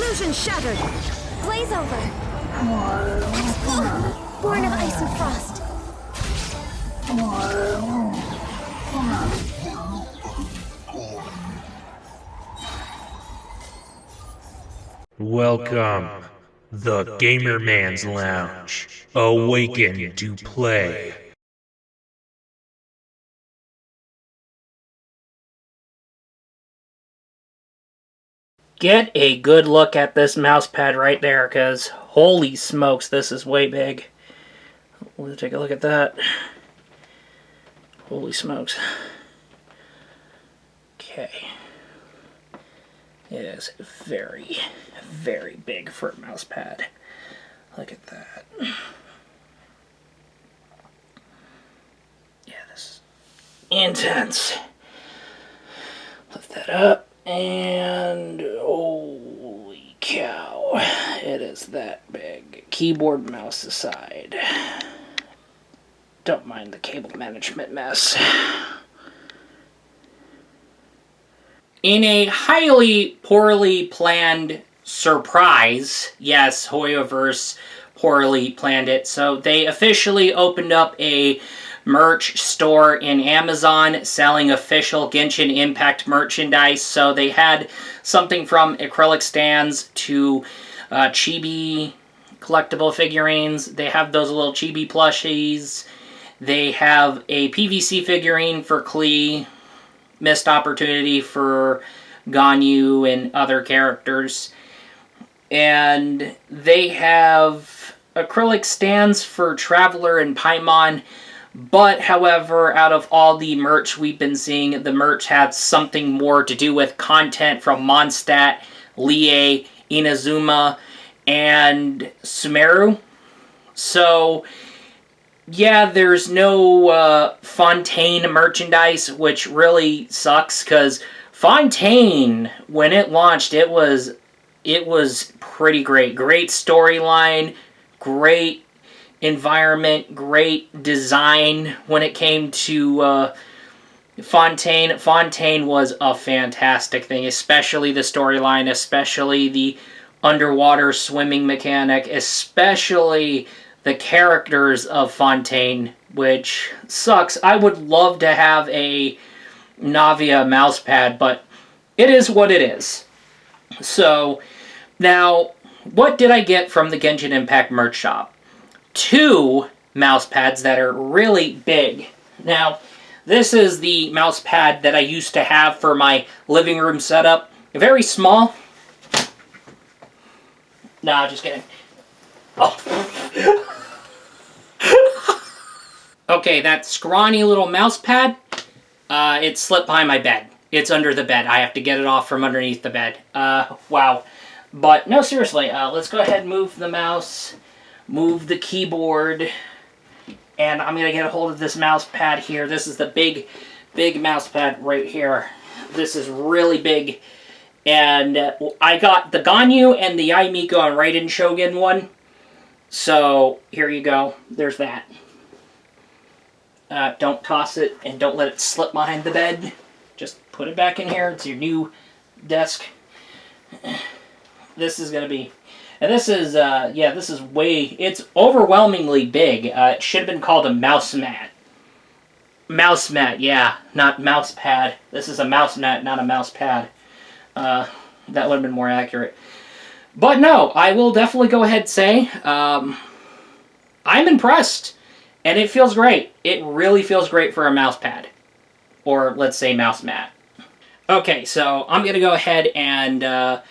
Illusion shattered! Blaze over! Born of ice and frost. Welcome, the Gamer Man's Lounge. Awaken to play. Get a good look at this mouse pad right there, because holy smokes, this is way big. Let's take a look at that. Holy smokes. Okay. It is very, very big for a mouse pad. Look at that. Yeah, this is intense. Lift that up. And holy cow, it is that big. Keyboard, mouse aside. Don't mind the cable management mess. In a highly poorly planned surprise, yes, Hoyoverse poorly planned it, so they officially opened up a merch store in Amazon selling official Genshin Impact merchandise. So they had something from acrylic stands to chibi collectible figurines. They have those little chibi plushies. They have a PVC figurine for Klee. Missed opportunity for Ganyu and other characters. And they have acrylic stands for Traveler and Paimon. But, however, out of all the merch we've been seeing, the merch had something more to do with content from Mondstadt, Lie, Inazuma, and Sumeru. So, yeah, there's no Fontaine merchandise, which really sucks, because Fontaine, when it launched, it was pretty great. Great storyline, great environment, great design when it came to Fontaine. Fontaine was a fantastic thing, especially the storyline, especially the underwater swimming mechanic, especially the characters of Fontaine, which sucks. I would love to have a Navia mousepad, but it is what it is. So, now, what did I get from the Genshin Impact merch shop? 2 mouse pads that are really big. Now, this is the mouse pad that I used to have for my living room setup. Very small. Nah, just kidding. Oh. Okay, that scrawny little mouse pad, it slipped behind my bed. It's under the bed. I have to get it off from underneath the bed. Wow. But, no, seriously, let's go ahead and move the mouse. Move the keyboard, and I'm going to get a hold of this mouse pad here. This is the big mouse pad right here. This is really big, and I got the Ganyu and the Aimiko and Raiden Shogun one, so here you go. There's that. Don't toss it, and don't let it slip behind the bed. Just put it back in here. It's your new desk. This is going to be... And this is, yeah, this is it's overwhelmingly big. It should have been called a mouse mat. Mouse mat, yeah, not mouse pad. This is a mouse mat, not a mouse pad. That would have been more accurate. But no, I will definitely go ahead and say, I'm impressed. And it feels great. It really feels great for a mouse pad. Or, let's say, mouse mat. Okay, so I'm going to go ahead and...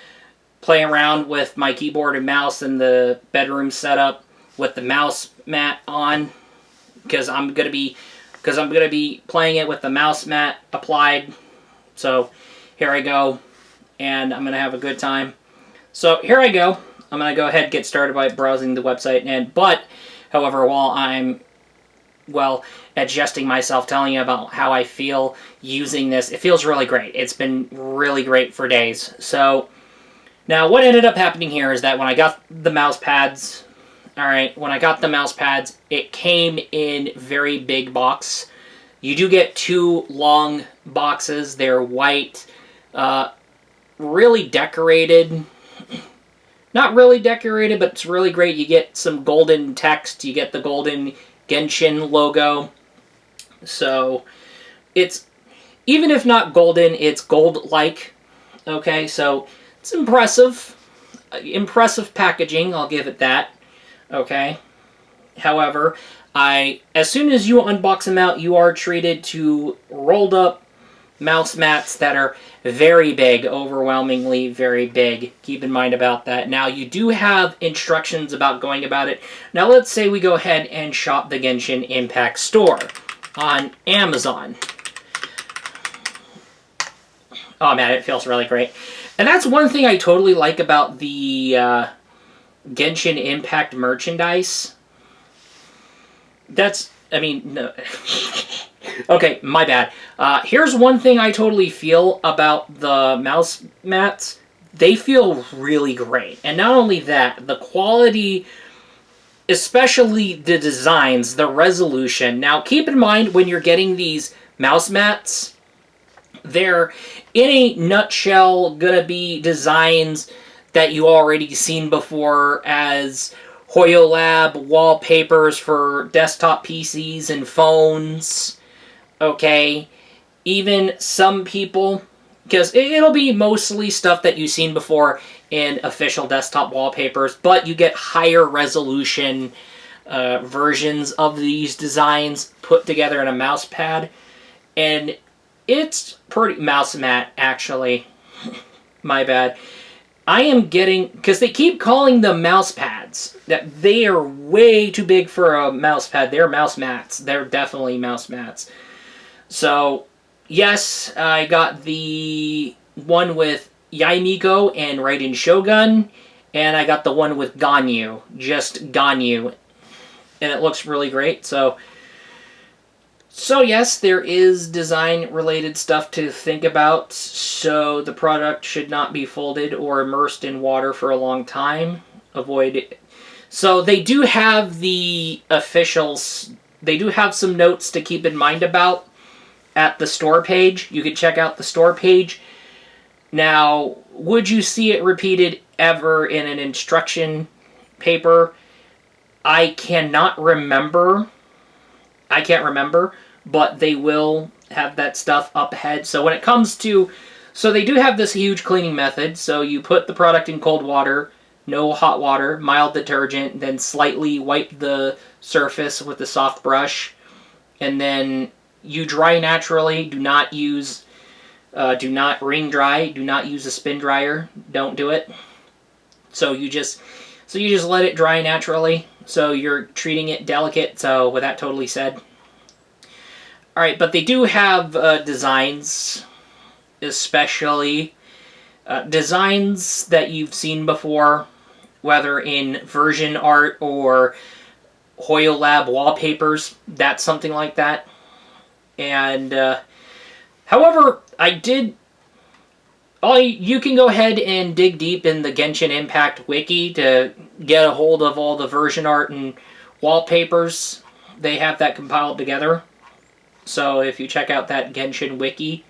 play around with my keyboard and mouse in the bedroom setup with the mouse mat on, because I'm gonna be playing it with the mouse mat applied. So here I go, and I'm gonna have a good time. So here I go. I'm gonna go ahead and get started by browsing the website, however, while I'm adjusting myself, telling you about how I feel using this, it feels really great. It's been really great for days. So. Now, what ended up happening here is that when I got the mouse pads, it came in very big box. You do get 2 long boxes. They're white, really decorated. not really decorated, but it's really great. You get some golden text. You get the golden Genshin logo. So it's, even if not golden, it's gold-like. Okay, so it's impressive. Impressive packaging, I'll give it that. Okay. However, as soon as you unbox them out, you are treated to rolled up mouse mats that are very big, overwhelmingly very big. Keep in mind about that. Now, you do have instructions about going about it. Now, let's say we go ahead and shop the Genshin Impact store on Amazon. Oh man, it feels really great. And that's one thing I totally like about the Genshin Impact merchandise. No. Okay, my bad. Here's one thing I totally feel about the mouse mats. They feel really great. And not only that, the quality, especially the designs, the resolution. Now, keep in mind when you're getting these mouse mats, they're, in a nutshell, gonna be designs that you already seen before as HoYoLab wallpapers for desktop PCs and phones. Okay, even some people, because it'll be mostly stuff that you've seen before in official desktop wallpapers, but you get higher resolution versions of these designs put together in a mouse pad, and it's pretty mouse mat, actually. My bad. I am getting, because they keep calling them mouse pads, that they are way too big for a mouse pad. They're mouse mats. They're definitely mouse mats. So, yes, I got the one with Yaimiko and Raiden Shogun, and I got the one with Ganyu, just Ganyu, and it looks really great. So yes, there is design-related stuff to think about, so the product should not be folded or immersed in water for a long time. Avoid it. So they do have the officials, they do have some notes to keep in mind about at the store page. You can check out the store page. Now, would you see it repeated ever in an instruction paper? I cannot remember. I can't remember, but they will have that stuff up ahead. So when it comes to, so they do have this huge cleaning method. So you put the product in cold water, no hot water, mild detergent, then slightly wipe the surface with a soft brush, and then you dry naturally. Do not use, do not wring dry. Do not use a spin dryer. Don't do it. So you just let it dry naturally. So you're treating it delicate. So with that totally said. Alright, but they do have designs, especially designs that you've seen before, whether in version art or HoYoLab wallpapers. That's something like that. And, however, you can go ahead and dig deep in the Genshin Impact wiki to get a hold of all the version art and wallpapers. They have that compiled together. So if you check out that Genshin wiki,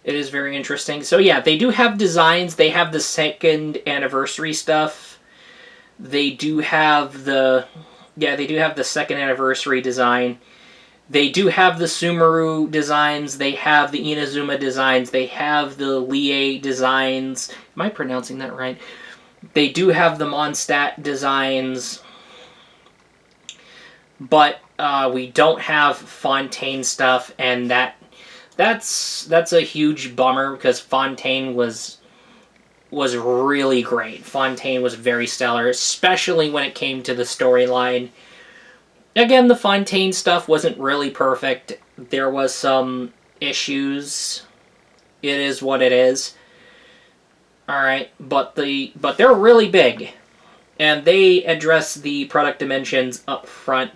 it is very interesting. So yeah, they do have designs. They have the second anniversary stuff. They do have the second anniversary design. They do have the Sumeru designs. They have the Inazuma designs. They have the Lie designs. Am I pronouncing that right? They do have the Mondstadt designs. But we don't have Fontaine stuff, and that's a huge bummer, because Fontaine was really great. Fontaine was very stellar, especially when it came to the storyline. Again, the Fontaine stuff wasn't really perfect. There was some issues. It is what it is. Alright, but they're really big. And they address the product dimensions up front.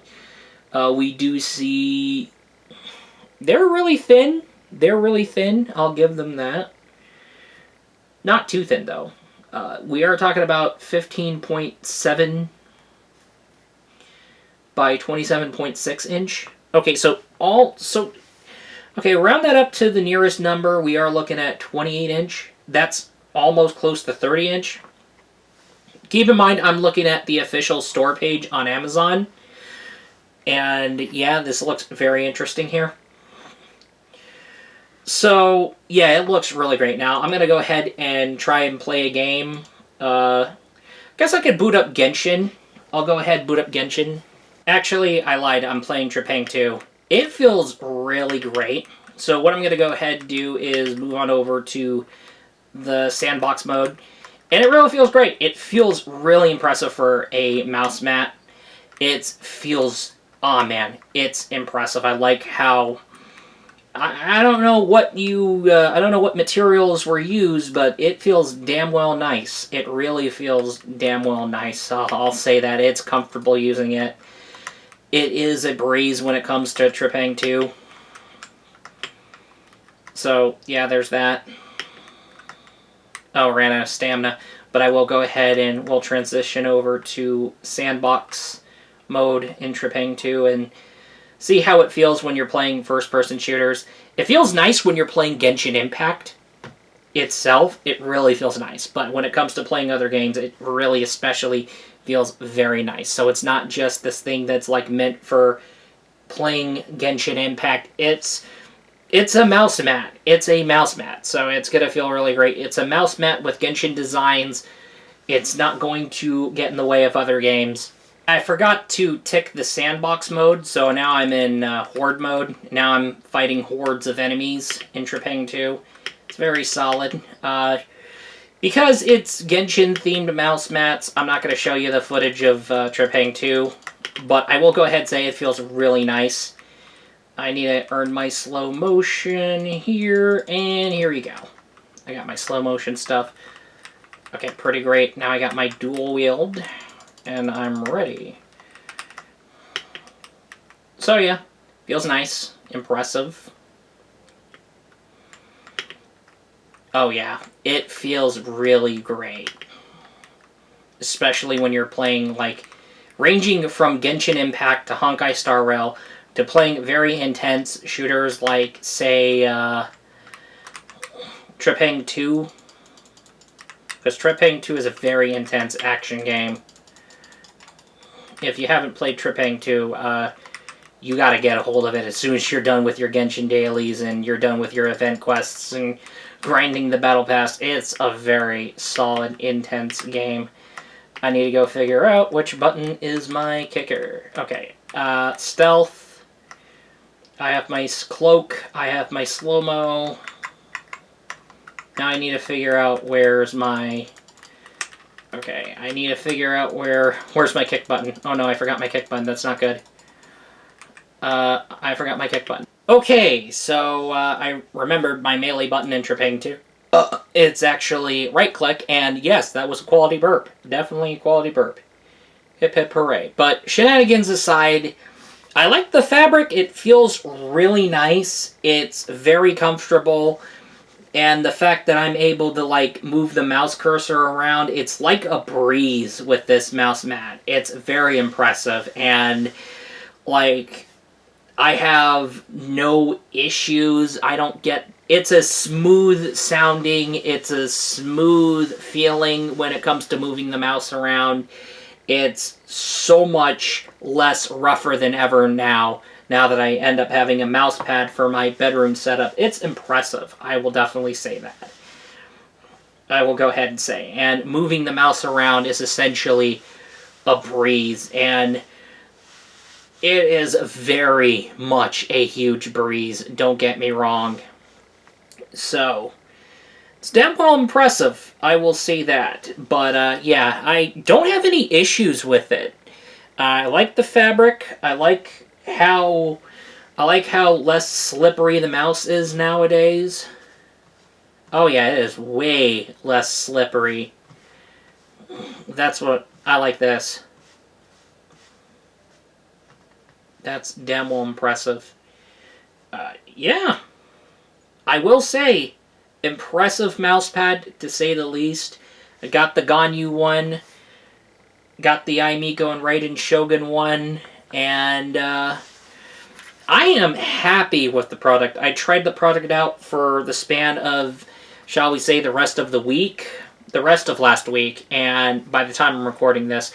We do see they're really thin. They're really thin. I'll give them that. Not too thin, though. We are talking about 15.7 by 27.6 inch. Okay, okay, round that up to the nearest number. We are looking at 28 inch. That's almost close to 30 inch. Keep in mind, I'm looking at the official store page on Amazon. And yeah, this looks very interesting here. So, yeah, it looks really great. Now, I'm going to go ahead and try and play a game. Guess I could boot up Genshin. I'll go ahead and boot up Genshin. Actually, I lied. I'm playing Trepang 2. It feels really great. So what I'm going to go ahead and do is move on over to the sandbox mode. And it really feels great. It feels really impressive for a mouse mat. It feels... Aw, man. It's impressive. I like how... I don't know what I don't know what materials were used, but it feels damn well nice. It really feels damn well nice. I'll say that. It's comfortable using it. It is a breeze when it comes to Trepang 2. So, yeah, there's that. Oh, ran out of stamina. But I will go ahead and we'll transition over to sandbox mode in Trepang 2 and see how it feels when you're playing first-person shooters. It feels nice when you're playing Genshin Impact itself. It really feels nice. But when it comes to playing other games, it really especially feels very nice. So it's not just this thing that's like meant for playing Genshin Impact. It's a mouse mat. It's a mouse mat. So it's going to feel really great. It's a mouse mat with Genshin designs. It's not going to get in the way of other games. I forgot to tick the sandbox mode, so now I'm in horde mode. Now I'm fighting hordes of enemies in Trepang 2. It's very solid. Because it's Genshin-themed mouse mats, I'm not going to show you the footage of Trepang 2, but I will go ahead and say it feels really nice. I need to earn my slow motion here, and here we go. I got my slow motion stuff. Okay, pretty great. Now I got my dual wield. And I'm ready. So yeah, feels nice, impressive. Oh yeah, it feels really great. Especially when you're playing, like, ranging from Genshin Impact to Honkai Star Rail to playing very intense shooters like, say, Trepang 2. Because Trepang 2 is a very intense action game. If you haven't played Trepang 2, you gotta get a hold of it as soon as you're done with your Genshin dailies and you're done with your event quests and grinding the battle pass. It's a very solid, intense game. I need to go figure out which button is my kicker. Okay, stealth. I have my cloak. I have my slow-mo. Now I need to figure out where's my... Okay, I need to figure out where's my kick button. Oh no, I forgot my kick button. That's not good. I forgot my kick button. Okay, so I remembered my melee button in Trepang 2. It's actually right-click, and yes, that was a quality burp. Definitely a quality burp. Hip hip hooray. But shenanigans aside, I like the fabric. It feels really nice. It's very comfortable. And the fact that I'm able to, like, move the mouse cursor around, it's like a breeze with this mouse mat. It's very impressive. And, like, I have no issues. I don't get... It's a smooth sounding, it's a smooth feeling when it comes to moving the mouse around. It's so much less rougher than ever now that I end up having a mouse pad for my bedroom setup. It's impressive. I will definitely say that. I will go ahead and say. And moving the mouse around is essentially a breeze. And it is very much a huge breeze. Don't get me wrong. So, it's damn well impressive. I will say that. But, yeah, I don't have any issues with it. I like the fabric. I like how less slippery the mouse is nowadays. Oh yeah, it is way less slippery. That's what I like this. That's damn well impressive. Yeah. I will say, impressive mousepad to say the least. I got the Ganyu one, got the Aimiko and Raiden Shogun one, and I am happy with the product. I tried the product out for the span of, shall we say, the rest of the week. the rest of last week, and by the time I'm recording this.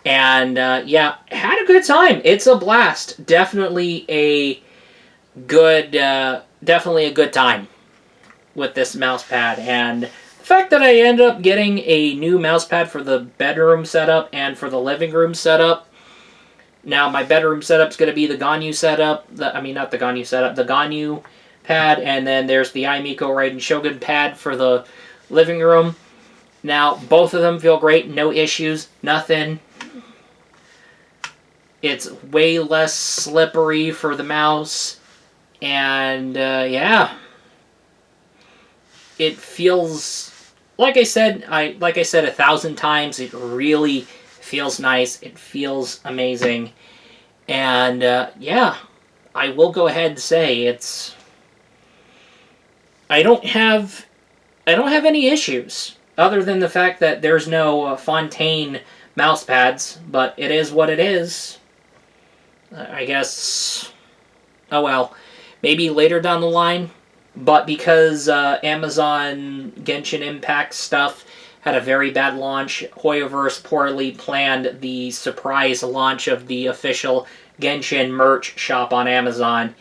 And yeah, had a good time. It's a blast. Definitely a good time with this mouse pad. And the fact that I ended up getting a new mouse pad for the bedroom setup and for the living room setup. Now my bedroom setup's going to be the Ganyu setup. The Ganyu pad, and then there's the iMiko Raiden Shogun pad for the living room. Now both of them feel great, no issues, nothing. It's way less slippery for the mouse, and yeah, it feels like I said 1,000 times. It really feels nice. It feels amazing, and yeah, I will go ahead and say it's. I don't have any issues other than the fact that there's no Fontaine mouse pads, but it is what it is. I guess, oh well, maybe later down the line, but because Amazon Genshin Impact stuff had a very bad launch, Hoyoverse poorly planned the surprise launch of the official Genshin merch shop on Amazon,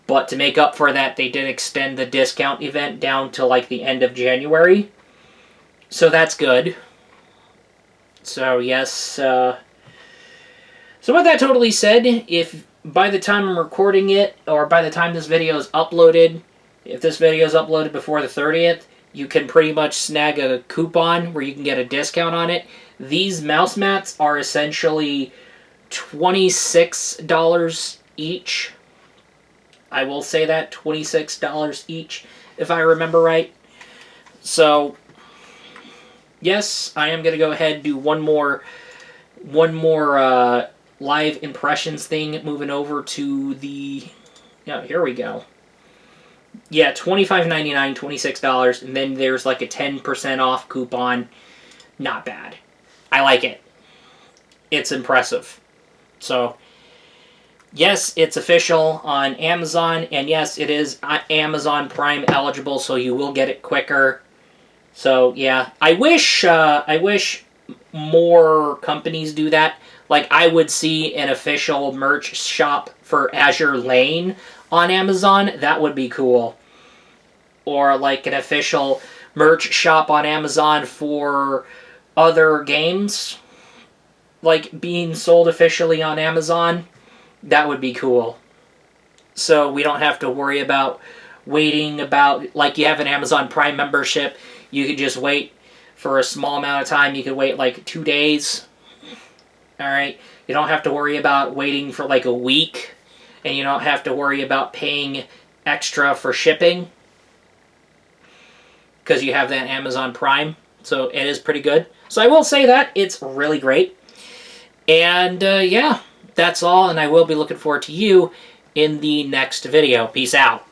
but to make up for that, they did extend the discount event down to like the end of January, so that's good. So yes, so with that totally said, if by the time I'm recording it, or by the time this video is uploaded, if this video is uploaded before the 30th, you can pretty much snag a coupon where you can get a discount on it. These mouse mats are essentially $26 each. I will say that, $26 each, if I remember right. So, yes, I am going to go ahead and do one more live impressions thing, moving over to the, yeah, here we go. Yeah, $25.99, $26, and then there's like a 10% off coupon. Not bad. I like it. It's impressive. So, yes, it's official on Amazon, and yes, it is Amazon Prime eligible, so you will get it quicker. So, yeah, I wish more companies do that. Like, I would see an official merch shop for Azure Lane on Amazon. That would be cool. Or, like, an official merch shop on Amazon for other games, like, being sold officially on Amazon. That would be cool. So we don't have to worry about waiting like, you have an Amazon Prime membership. You could just wait for a small amount of time. You could wait, like, 2 days. Alright, you don't have to worry about waiting for like a week, and you don't have to worry about paying extra for shipping, because you have that Amazon Prime, so it is pretty good. So I will say that, it's really great. And yeah, that's all, and I will be looking forward to you in the next video. Peace out.